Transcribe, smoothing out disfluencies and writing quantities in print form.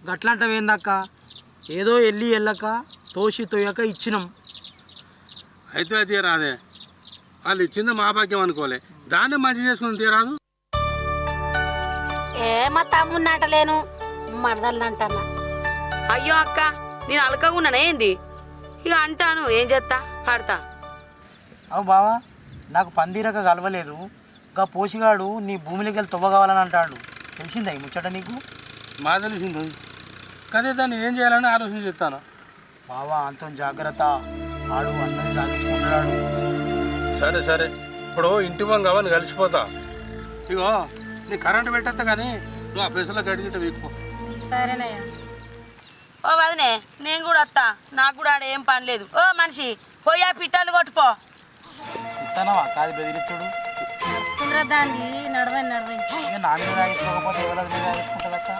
గట్లంటవేందక్క? ఏదో వెళ్ళక తోసి తోయక ఇచ్చినాం. అయితే అది రాదే, వాళ్ళు ఇచ్చింది మా భాగ్యం అనుకోలే, దాన్ని మంచి చేసుకుని తీరాదు. మా తమ్ముడిని అంటలేను, మరదల్ని అంటన్నా. అయ్యో అక్క, నేను అలకగున్నానా ఏంది? ఇక అంటాను, ఏం చేస్తా, పాడతా. అవు బావా, నాకు పందిరక కలవలేదు. ఇంకా పోసిగాడు నీ భూమిలోకి వెళ్ళి తవ్వ కావాలని అంటాడు. తెలిసిందా ఈ ముచ్చట నీకు? మా తెలిసింది, కానీ దాన్ని ఏం చేయాలని ఆలోచన చెప్తాను. బావా అంత జాగ్రత్త, ఆడు అందరినీ సాగించుకుంటున్నాడు. సరే సరే, ఇప్పుడు ఇంటి వంగవని కలిసిపోతా. ఇగో నీ కరెంటు పెట్టేస్తా, కానీ నువ్వు ఆ ప్లేస్లో గడిగితే వీక్పో. సరేనయ్యా. ఓ వదినే, నేను కూడా వస్తా, నాకు కూడా ఆడ ఏం పని లేదు. ఓ మనిషి, పోయి ఆ పిట్టలు కొట్టుపో. చూస్తానవా కాదు బెదిరించుడు? దాన్ని నడవండి. ఇక నా మీద తాగించుకోకపోతే ఎవరి మీద తాగించుకుంటుందక్క?